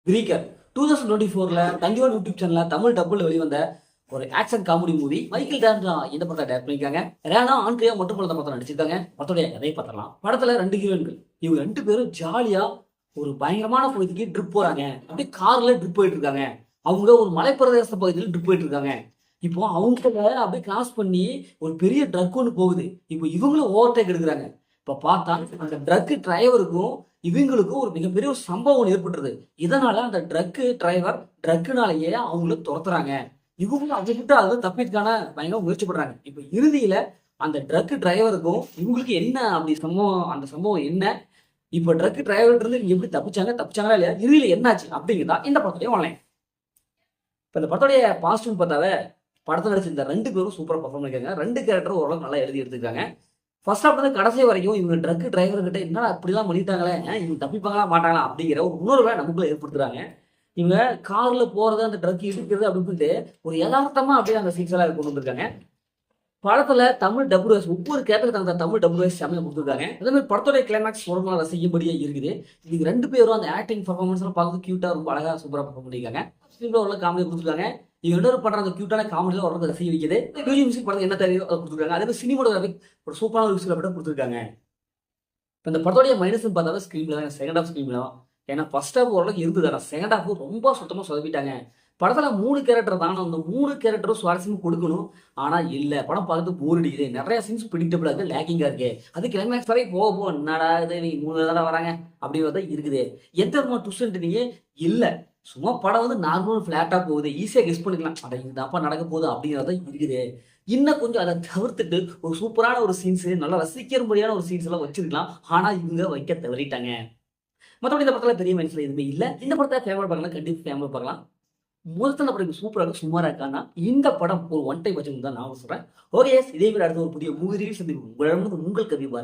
கிரீக்கர் 2024ல தந்தியோன் YouTube சேனல்ல தமிழ் டப்புல வெளிவந்த ஒரு action comedy movie. Michael dance இந்த படத்தை டைரக்ட் பண்ணிருக்காங்க. ரேனா ஆண்ட்ரியா மற்றும் படத்தை நடிச்சிருக்காங்க. படத்துடைய கதையை பார்த்துடலாம். படத்துல 2 ஹீரோயின்கள். இவங்க 2 பேரும் ஜாலியா ஒரு பயங்கரமான பகுதிக்கு ட்ரிப் போறாங்க. அப்படியே கார்ல ட்ரிப் போயிட்டு இருக்காங்க. அவங்க ஒரு மலைப்பிரதேச பகுதியில் ட்ரிப் போயிட்டு இருக்காங்க. இப்போ அவங்க அப்படியே கிராஸ் பண்ணி ஒரு பெரிய ட்ரக் ஒன்று போகுது. இப்போ இவங்களும் ஓவர்டேக் எடுக்கிறாங்க. இப்போ பார்த்தா அந்த ட்ரக் டிரைவருக்கும் இவங்களுக்கும் ஒரு மிகப்பெரிய ஒரு சம்பவம் ஏற்பட்டுருது. இதனால அந்த ட்ரக் டிரைவர் ட்ரக்குனாலேயே அவங்கள துரத்துறாங்க. இவங்களும் அவங்க கிட்ட அதை தப்பிக்கான பயங்கர முயற்சி பண்றாங்க. இப்போ இறுதியில அந்த ட்ரக் டிரைவருக்கும் இவங்களுக்கு என்ன அப்படி சம்பவம், அந்த சம்பவம் என்ன, இப்போ ட்ரக் டிரைவர் இருந்து எப்படி தப்பிச்சாங்களா இல்லையா, இறுதியில என்னாச்சு அப்படிங்கிறதா இந்த படத்துடைய ஆன்லைன். இப்போ இந்த படத்துடைய பாசிட்டிவ் பார்த்தாவே படத்தில் நடிச்சிருந்த 2 பேரும் சூப்பராக பர்ஃபார்ம் பண்ணியிருக்காங்க. 2 கேரக்டரும் ஓரளவுக்கு நல்லா எழுதி எடுத்துருக்காங்க. ஃபர்ஸ்ட் ஹாஃப் வந்து கடைசி வரைக்கும் இவங்க ட்ரக் டிரைவர் கிட்ட என்னடா இப்படிலாம் பண்ணிட்டாங்களே, இவங்க தப்பிப்பாங்களா மாட்டாங்களா அப்படிங்கிற ஒரு உணர்வை நமக்குள்ள ஏற்படுத்துறாங்க. இவங்க கார்ல போறது, அந்த ட்ரக் இடிக்கிறது அப்படின்னு சொல்லிட்டு ஒரு யதார்த்தமா அப்படியே அந்த சீன்ஸ் எல்லாம் கொண்டு வந்திருக்காங்க. படத்துல தமிழ் டபுள்யூஎஸ் ஒவ்வொரு கேரக்டருக்கு தகுந்த தமிழ் டபுள்யூஎஸ் செம்மையா கொடுத்துருக்காங்க. அதே மாதிரி படத்தோட கிளைமேக்ஸ் ஒரு நாள் ரசிக்கும்படியே இருக்குது. இது 2 பேரும் அந்த ஆக்டிங் பர்ஃபார்மன்ஸ் எல்லாம் பார்த்து கியூட்டா ரொம்ப அழகா சூப்பரா பர்ஃபார்ம் பண்ணிருக்காங்க. ஸ்கிரீன்ல ஒரு காமெடி கொடுத்துருக்காங்க. இவங்க என்ன பண்ற அந்த கியூட்டான காமெடியில ஒரு ரசிக்க வைக்குது. மியூசிக் படத்துக்கு என்ன தேவையோ அதை கொடுத்துருக்காங்க. அதே மாதிரி சினிமோகிராஃபிக் ஒரு சூப்பரான ஒரு விஷயம் கொடுத்துருக்காங்க. இப்போ இந்த படத்தோடைய மைனஸ் பார்த்தாவே ஸ்கிரீன்ல தான், செகண்ட் ஹாஃப் ஸ்கிரீன்ல தான். ஏன்னா ஃபர்ஸ்ட் ஹாஃப் ஓரளவுக்கு இருந்தது, செகண்ட் ஹாஃப் ரொம்ப சுத்தமா சொதப்பிட்டாங்க. படத்துல 3 கேரக்டர் தான், அந்த 3 கேரக்டரும் சுவாரஸ்யமா கொடுக்கணும். ஆனா இல்ல, படம் பார்த்து போர் அடிக்குது. நிறைய சீன்ஸ் பிடிக்டபிளா இருக்கு, லேக்கிங்கா இருக்கு. அது கிளைமேக்ஸ் வரை போக என்னடா இது, நீ 3 தானே வராங்க அப்படிங்கிறத இருக்குது. எந்த விதமான ட்விஸ்ட் இல்ல. சும்மா படம் வந்து நார்மல் ஃபிளாட்டா போகுது, ஈஸியா கெஸ் பண்ணிக்கலாம். அட இதுதான்ப்பா நடக்க போகுது அப்படிங்கிறத இருக்குது. இன்னும் கொஞ்சம் அதை தவிர்த்துட்டு ஒரு சூப்பரான ஒரு சீன்ஸ், நல்லா ரசிக்கிறபடியான ஒரு சீன்ஸ் எல்லாம் வச்சிருக்கலாம். ஆனா இவங்க வைக்க தவறிட்டாங்க. மற்றபடி இந்த படத்துல பெரிய மைனஸ்ல எதுவுமே இல்ல. இந்த படத்தை ஃபேமிலி பார்க்கலாம், கண்டிப்பா ஃபேமிலி பார்க்கலாம். முதல்ல படம் சூப்பராக சுமாரா இருக்கான்னா இந்த படம் ஒரு ஒன் டைம் வச்சு தான் நான் சொல்றேன். ஓகே, இதே மாதிரி அடுத்த ஒரு புதிய மூவி ரிலீஸ் உங்களிடம் உங்கள் கவி பாரதி.